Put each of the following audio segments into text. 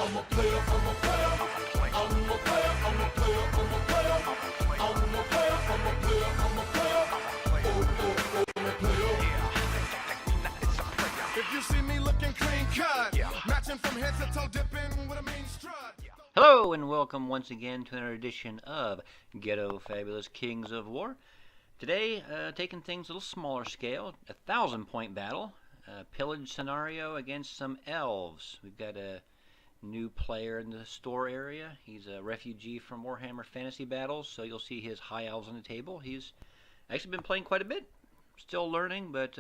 I'm a player, I'm a player, I'm a player, I'm a player, I'm a player, I'm a player, I'm a player, I'm a player, I'm a player, I'm a player. If you see me looking clean cut, matching from head to toe, dipping with a mean strut. Hello and welcome once again to another edition of Ghettofabulous Kings of War. Today, taking things a little smaller scale, 1,000-point battle, pillage scenario against some elves. We've got a new player in the store area. He's a refugee from Warhammer Fantasy Battles, so you'll see his high elves on the table. He's actually been playing quite a bit, still learning, but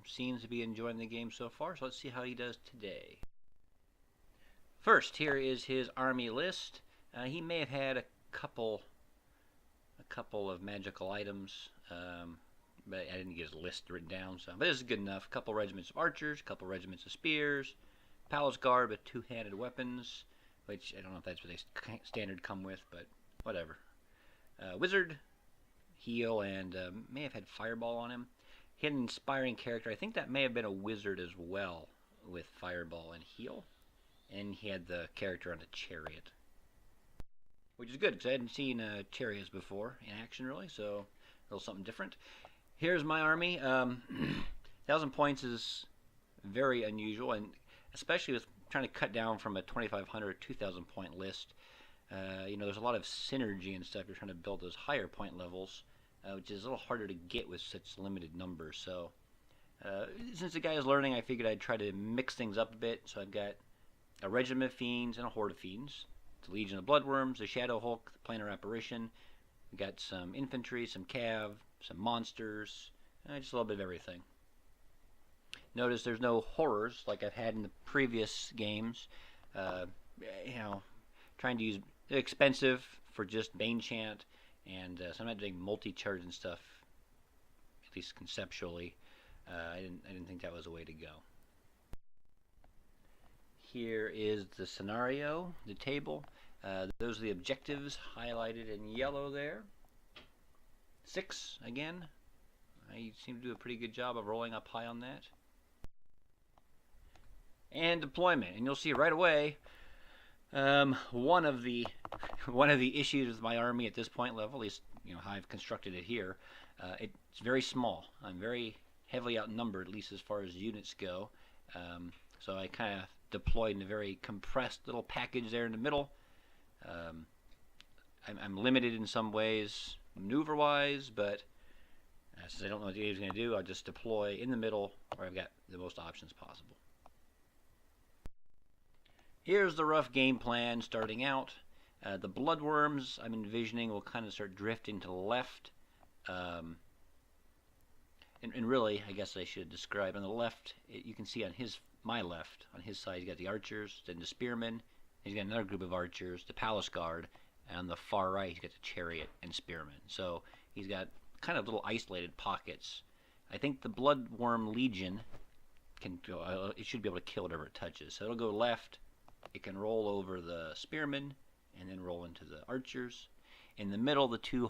seems to be enjoying the game so far, so let's see how he does today. First, here is his army list. He may have had a couple of magical items, but I didn't get his list written down. So, but this is good enough. A couple regiments of archers, a couple regiments of spears, Palace Guard with two-handed weapons, which I don't know if that's what they standard come with, but whatever. Wizard, heal, and may have had Fireball on him. He had an inspiring character. I think that may have been a wizard as well with Fireball and heal. And he had the character on a chariot, which is good because I hadn't seen chariots before in action really, so a little something different. Here's my army. 1,000 points is very unusual, and especially with trying to cut down from a 2,500 2,000 point list. There's a lot of synergy and stuff. You're trying to build those higher point levels, which is a little harder to get with such limited numbers. So since the guy is learning, I figured I'd try to mix things up a bit. So I've got a regiment of fiends and a horde of fiends, the Legion of Bloodworms, the Shadow Hulk, the Planar Apparition. We got some infantry, some cav, some monsters, just a little bit of everything. Notice there's no horrors like I've had in the previous games. Trying to use expensive for just Bane Chant, and so I'm not doing multi-charge and stuff. At least conceptually, I didn't think that was a way to go. Here is the scenario, the table. Those are the objectives highlighted in yellow there. 6 again. I seem to do a pretty good job of rolling up high on that. And deployment, and you'll see right away one of the issues with my army at this point level, at least how I've constructed it here. It's very small. I'm very heavily outnumbered, at least as far as units go. So I kind of deployed in a very compressed little package there in the middle. I'm limited in some ways, maneuver-wise, but since I don't know what the game is going to do, I'll just deploy in the middle where I've got the most options possible. Here's the rough game plan starting out. The Bloodworms I'm envisioning will kind of start drifting to the left. And really, I guess I should describe on the left, you can see on my left, on his side, he's got the archers, then the spearmen. He's got another group of archers, the Palace Guard, and on the far right, he's got the chariot and spearmen. So he's got kind of little isolated pockets. I think the Bloodworm Legion can go, it should be able to kill whatever it touches. So it'll go left, it can roll over the spearmen, and then roll into the archers. In the middle, the two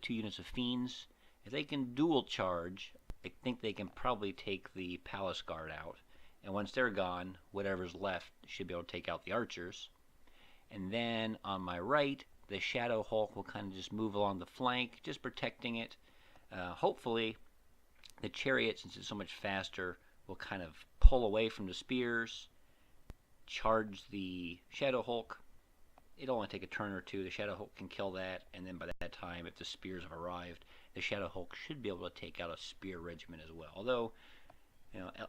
units of fiends, if they can dual charge, I think they can probably take the Palace Guard out. And once they're gone, whatever's left should be able to take out the archers. And then on my right, the Shadow Hulk will kind of just move along the flank, just protecting it. Hopefully, the chariot, since it's so much faster, will kind of pull away from the spears, charge the Shadow Hulk. It'll only take a turn or two. The Shadow Hulk can kill that, and then by that time, if the spears have arrived, the Shadow Hulk should be able to take out a spear regiment as well. Although,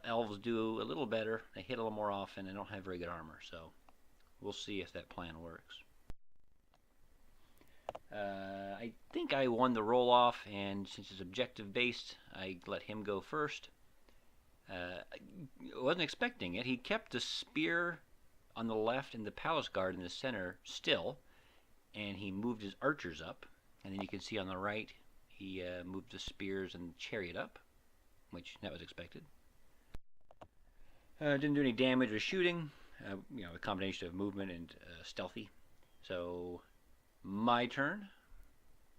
elves do a little better. They hit a little more often and don't have very good armor, so we'll see if that plan works. I think I won the roll-off, and since it's objective-based, I let him go first. I wasn't expecting it. He kept the spear on the left and the Palace Guard in the center still, and he moved his archers up. And then you can see on the right, he moved the spears and the chariot up, which that was expected. Didn't do any damage or shooting. A combination of movement and stealthy. So my turn.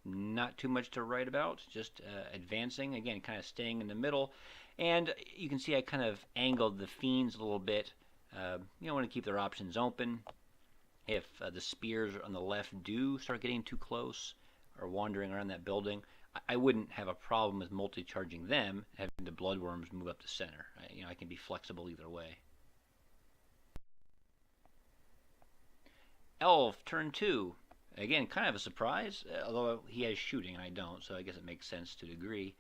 Not too much to write about. Just advancing. Again, kind of staying in the middle. And you can see I kind of angled the fiends a little bit. Want to keep their options open. if the spears on the left do start getting too close or wandering around that building, I wouldn't have a problem with multi-charging them, having the bloodworms move up the center. I can be flexible either way. Elf, turn 2. Again, kind of a surprise, although he has shooting and I don't, so I guess it makes sense to a degree.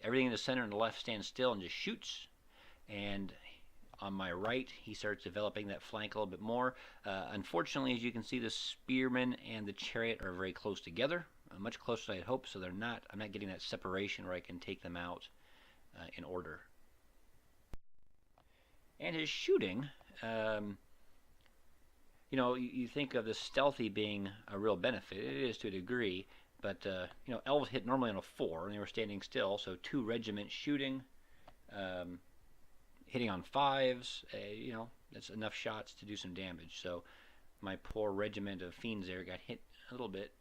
Everything in the center and the left stands still and just shoots. And on my right, he starts developing that flank a little bit more. Unfortunately, as you can see, the spearmen and the chariot are very close together, much closer than I had hoped, so I'm not getting that separation where I can take them out in order. And his shooting, you think of the stealthy being a real benefit. It is to a degree, but elves hit normally on a 4, and they were standing still, so 2 regiments shooting. Hitting on 5s, that's enough shots to do some damage. So my poor regiment of fiends there got hit a little bit.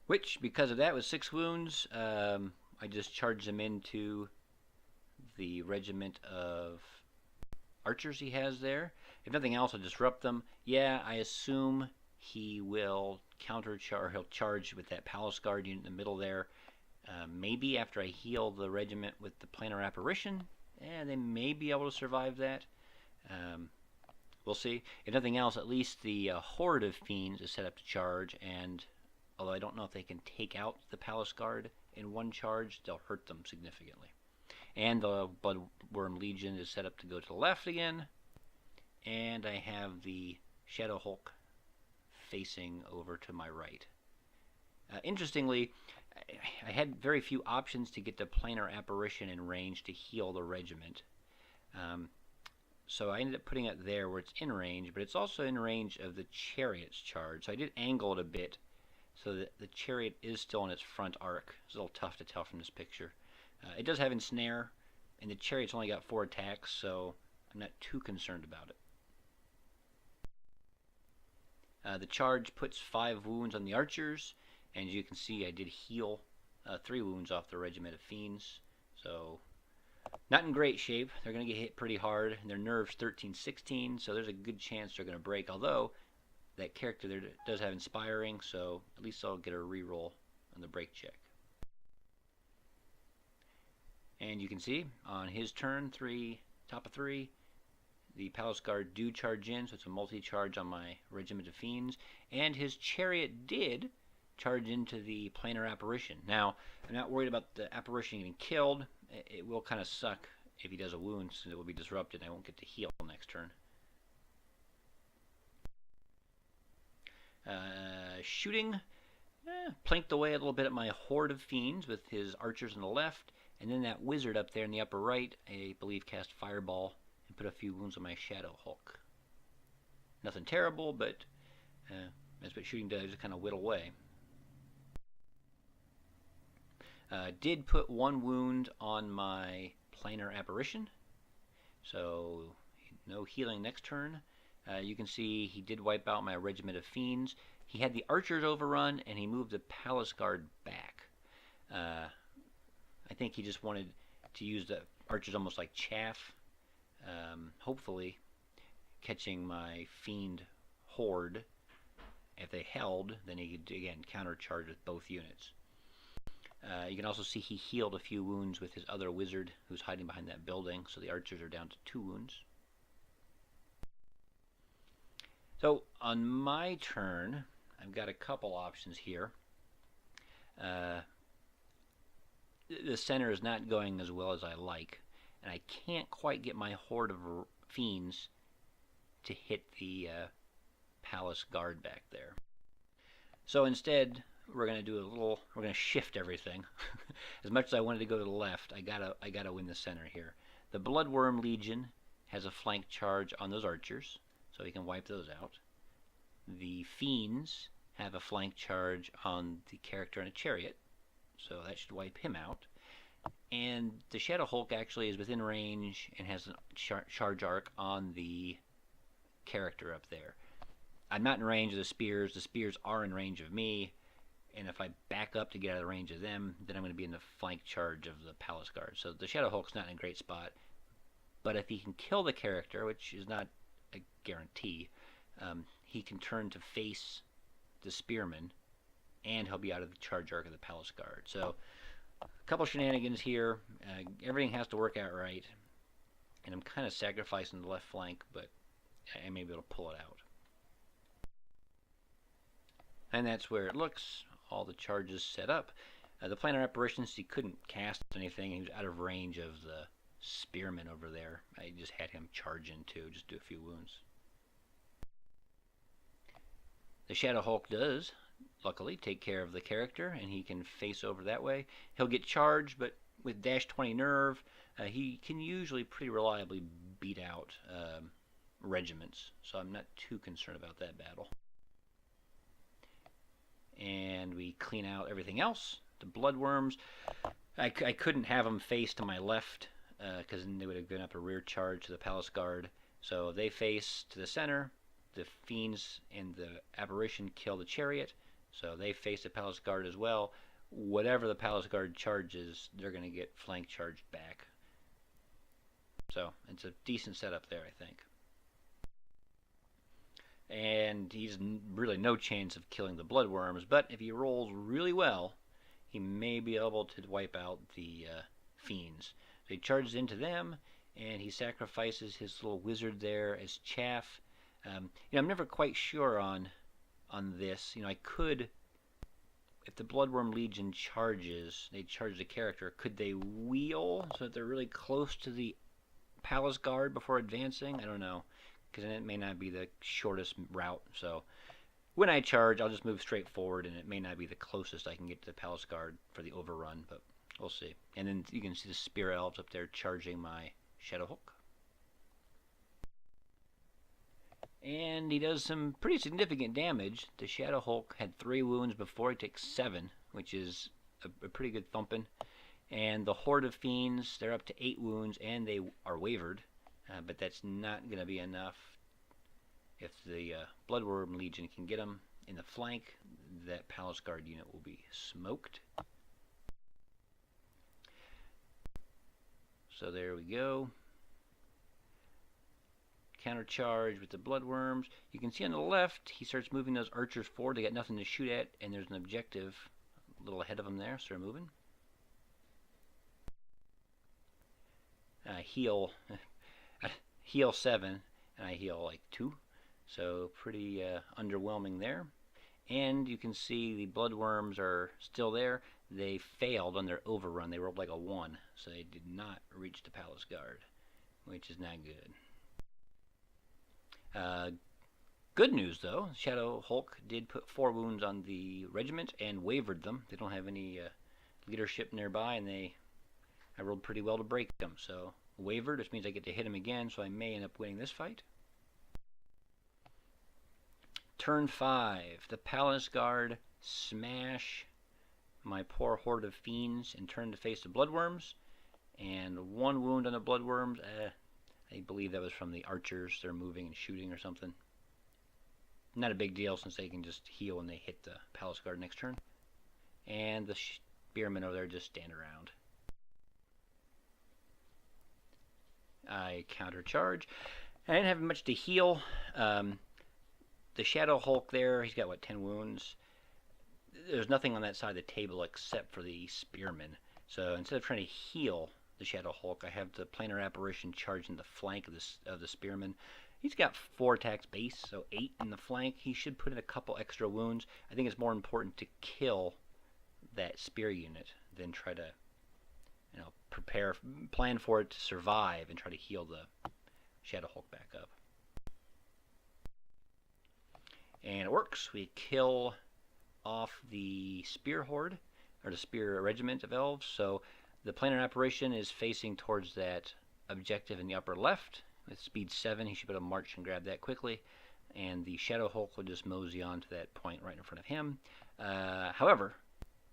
Which, because of that, was 6 wounds. I just charged them into the regiment of archers he has there. If nothing else, I'll disrupt them. Yeah, I assume he will he'll charge with that palace guard unit in the middle there. Maybe after I heal the regiment with the planar apparition, they may be able to survive that. We'll see. If nothing else, at least the horde of fiends is set up to charge, and although I don't know if they can take out the palace guard in one charge, they'll hurt them significantly. And the Bloodworm Legion is set up to go to the left again, and I have the Shadow Hulk facing over to my right. Interestingly, I had very few options to get the planar apparition in range to heal the regiment. So I ended up putting it there where it's in range, but it's also in range of the chariot's charge. So I did angle it a bit so that the chariot is still in its front arc. It's a little tough to tell from this picture. It does have ensnare, and the chariot's only got 4 attacks, so I'm not too concerned about it. The charge puts 5 wounds on the archers, and as you can see, I did heal 3 wounds off the regiment of fiends. So, not in great shape. They're going to get hit pretty hard, and their nerves 13-16, so there's a good chance they're going to break. Although, that character there does have inspiring, so at least I'll get a reroll on the break check. And you can see, on his turn, top of 3, the Palace Guard do charge in, so it's a multi-charge on my regiment of fiends. And his chariot did charge into the planar apparition. Now, I'm not worried about the apparition getting killed. It will kind of suck if he does a wound, since it will be disrupted and I won't get to heal next turn. Shooting, planked away a little bit at my horde of fiends with his archers on the left, and then that wizard up there in the upper right, I believe, cast Fireball and put a few wounds on my Shadow Hulk. Nothing terrible, but that's what shooting does, just kind of whittle away. Did put 1 wound on my planar apparition, so no healing next turn. You can see he did wipe out my regiment of fiends. He had the archers overrun, and he moved the palace guard back. I think he just wanted to use the archers almost like chaff, hopefully catching my fiend horde. If they held, then he could, again, countercharge with both units. You can also see he healed a few wounds with his other wizard who's hiding behind that building, so the archers are down to 2 wounds. So on my turn, I've got a couple options here. The center is not going as well as I like, and I can't quite get my horde of fiends to hit the palace guard back there. So instead, we're going to shift everything. As much as I wanted to go to the left, I gotta win the center here. The Bloodworm Legion has a flank charge on those archers, so he can wipe those out. The fiends have a flank charge on the character in a chariot, so that should wipe him out. And the Shadow Hulk actually is within range and has a charge arc on the character up there. I'm not in range of the spears. The spears are in range of me, and if I back up to get out of the range of them, then I'm going to be in the flank charge of the Palace Guard. So the Shadow Hulk's not in a great spot, but if he can kill the character, which is not a guarantee. He can turn to face the Spearman, and he'll be out of the charge arc of the Palace Guard. So a couple shenanigans here. Everything has to work out right. And I'm kind of sacrificing the left flank, but I may be able to pull it out. And that's where it looks. All the charges set up. The planar apparitions, he couldn't cast anything. He was out of range of the Spearman over there. I just had him charge in too, just do a few wounds. The Shadow Hulk does, luckily, take care of the character, and he can face over that way. He'll get charged, but with dash 20 nerve, he can usually pretty reliably beat out regiments, so I'm not too concerned about that battle. And we clean out everything else. The Bloodworms, I couldn't have them face to my left, because then they would have given up a rear charge to the Palace Guard. So they face to the center. The Fiends and the Apparition kill the Chariot, so they face the Palace Guard as well. Whatever the Palace Guard charges, they're going to get flank charged back. So it's a decent setup there, I think. And he's really no chance of killing the Bloodworms, but if he rolls really well, he may be able to wipe out the Fiends. So he charges into them, and he sacrifices his little wizard there as chaff. I'm never quite sure on this. I could, if the Bloodworm Legion charges, they charge the character, could they wheel so that they're really close to the Palace Guard before advancing? I don't know, because then it may not be the shortest route. So when I charge, I'll just move straight forward, and it may not be the closest I can get to the Palace Guard for the overrun, but we'll see. And then you can see the Spear Elves up there charging my Shadow Hulk. And he does some pretty significant damage. The Shadow Hulk had 3 wounds before. He takes 7, which is a pretty good thumping. And the Horde of Fiends, they're up to 8 wounds, and they are wavered. But that's not going to be enough. If the Bloodworm Legion can get them in the flank, that Palace Guard unit will be smoked. So there we go. Countercharge with the Bloodworms. You can see on the left, he starts moving those archers forward. They got nothing to shoot at, and there's an objective a little ahead of them there, so they're moving. Heal 7, and I heal like 2, so pretty underwhelming there. And you can see the Bloodworms are still there. They failed on their overrun. They rolled like a 1, so they did not reach the Palace Guard, which is not good. Good news, though. Shadow Hulk did put 4 wounds on the regiment and wavered them. They don't have any leadership nearby, and I rolled pretty well to break them. So wavered, which means I get to hit him again, so I may end up winning this fight. Turn 5. The Palace Guard smash my poor Horde of Fiends and turn to face the Bloodworms. And 1 wound on the Bloodworms. I believe that was from the archers. They're moving and shooting or something. Not a big deal since they can just heal when they hit the Palace Guard next turn. And the Spearmen over there just stand around. I countercharge. I didn't have much to heal. The Shadow Hulk there, he's got, 10 wounds? There's nothing on that side of the table except for the Spearmen. So instead of trying to heal the Shadow Hulk, I have the Planar Apparition charge in the flank of the Spearman. He's got 4 attacks base, so 8 in the flank. He should put in a couple extra wounds. I think it's more important to kill that spear unit than try to, plan for it to survive and try to heal the Shadow Hulk back up. And it works. We kill off the Spear Horde, or the Spear Regiment of Elves. So the Planar Apparition is facing towards that objective in the upper left. With speed 7, he should be able to march and grab that quickly. And the Shadow Hulk will just mosey on to that point right in front of him. However,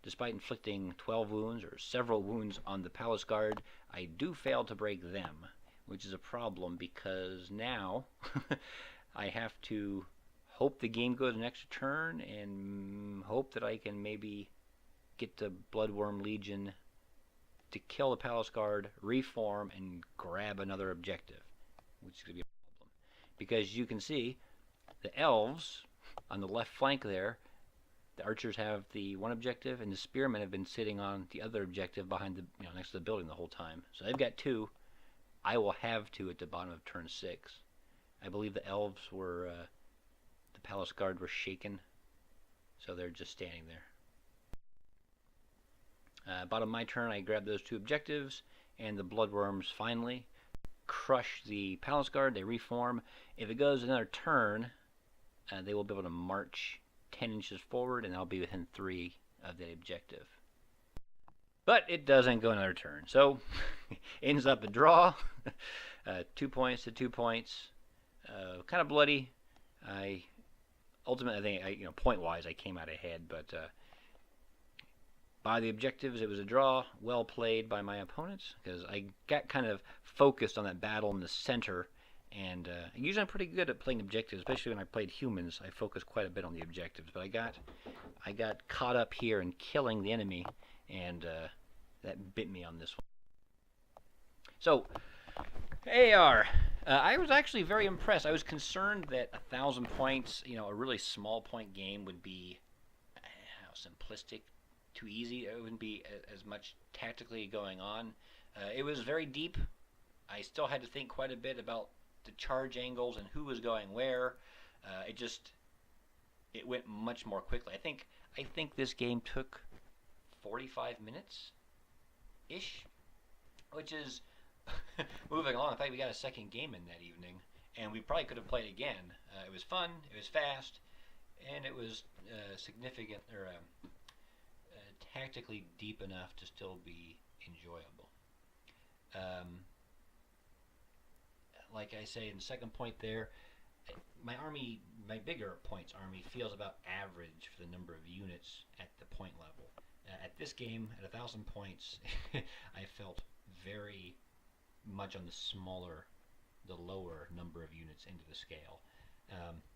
despite inflicting 12 wounds, or several wounds on the Palace Guard, I do fail to break them, which is a problem because now I have to hope the game goes an extra turn and hope that I can maybe get the Bloodworm Legion to kill the Palace Guard, reform, and grab another objective, which is going to be a problem. because you can see the elves on the left flank there. The archers have the one objective, and the spearmen have been sitting on the other objective behind the, next to the building the whole time. So they've got 2. I will have 2 at the bottom of turn 6. I believe the elves were, the palace guard were shaken, so they're just standing there. Bottom of my turn, I grab those 2 objectives, and the bloodworms finally crush the palace guard. They reform. If it goes another turn, they will be able to march 10 inches forward, and I'll be within 3 of the objective. But it doesn't go another turn, so ends up a draw. 2 points to 2 points. Kind of bloody. Ultimately, I think, point-wise, I came out ahead, but by the objectives, it was a draw. Well played by my opponents, because I got kind of focused on that battle in the center. And usually I'm pretty good at playing objectives, especially when I played humans. I focused quite a bit on the objectives, but I got caught up here in killing the enemy, and that bit me on this one. So, AR. I was actually very impressed. I was concerned that 1,000 points, a really small point game would be simplistic, too easy. It wouldn't be as much tactically going on. It was very deep. I still had to think quite a bit about the charge angles and who was going where. It went much more quickly. I think this game took 45 minutes ish, which is moving along. In fact, we got a second game in that evening, and we probably could have played again. It was fun, it was fast, and it was significant, or tactically deep enough to still be enjoyable. Like I say in the second point there, my bigger points army feels about average for the number of units at the point level. At this game, at 1,000 points, I felt very much on the lower number of units into the scale,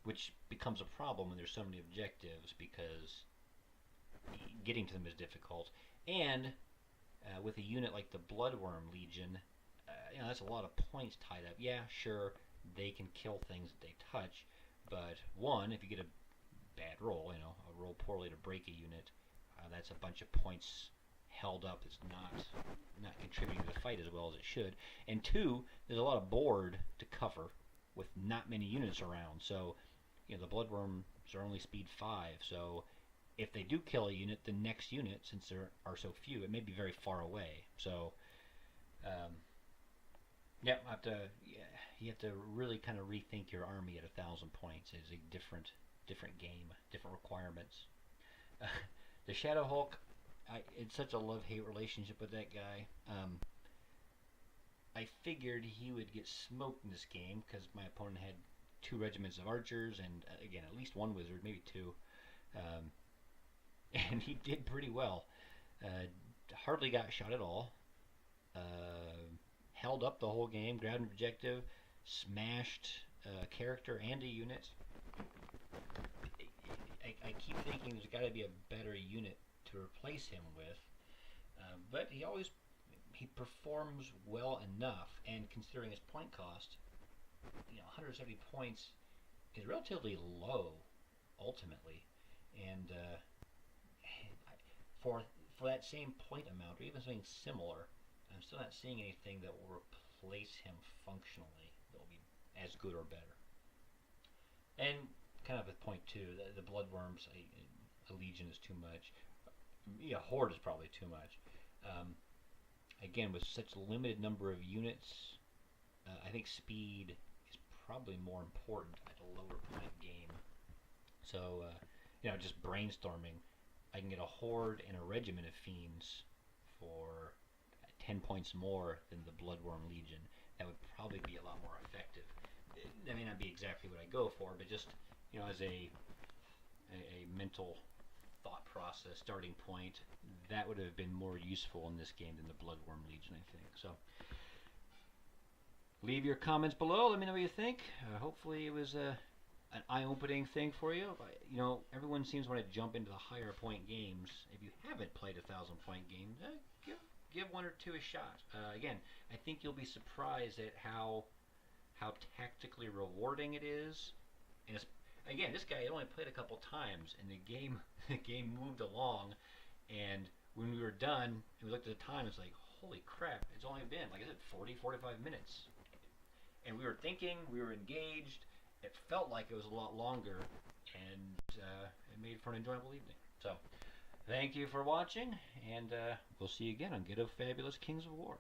which becomes a problem when there's so many objectives, because getting to them is difficult. And with a unit like the Bloodworm Legion, that's a lot of points tied up. Yeah, sure, they can kill things that they touch, but one, if you get a bad roll, a roll poorly to break a unit, that's a bunch of points held up. It's not contributing to the fight as well as it should. And 2, there's a lot of board to cover with not many units around. So, the Bloodworms are only speed 5. So, if they do kill a unit, the next unit, since there are so few, it may be very far away. So, you have to really kind of rethink your army at 1,000 points. It's a different game, different requirements. The Shadow Hulk, it's such a love-hate relationship with that guy. I figured he would get smoked in this game because my opponent had 2 regiments of archers and, again, at least 1 wizard, maybe 2. And he did pretty well. Hardly got shot at all. Held up the whole game, grabbed an objective, smashed a character and a unit. I keep thinking there's got to be a better unit to replace him with, but he performs well enough, and considering his point cost, 170 points is relatively low ultimately, and for that same point amount, or even something similar, I'm still not seeing anything that will replace him functionally that will be as good or better. And kind of at point 2, the Bloodworms, a Legion is too much. Yeah, Horde is probably too much. Again, with such a limited number of units, I think speed is probably more important at a lower point game. So, just brainstorming, I can get a Horde and a regiment of Fiends for 10 points more than the Bloodworm Legion. That would probably be a lot more effective. That may not be exactly what I go for, but just, as a mental thought process, starting point, that would have been more useful in this game than the Bloodworm Legion, I think. So, leave your comments below. Let me know what you think. Hopefully it was an eye-opening thing for you. Everyone seems to want to jump into the higher point games. If you haven't played 1,000-point game, give 1 or 2 a shot. Again, I think you'll be surprised at how how tactically rewarding it is. And it's, again, this guy had only played a couple times, and the game the game moved along. And when we were done, and we looked at the time, it's like, holy crap! It's only been, like I said, 40, 45 minutes, and we were thinking, we were engaged. It felt like it was a lot longer, and it made for an enjoyable evening. So, thank you for watching, and we'll see you again on Ghettofabulous Kings of War.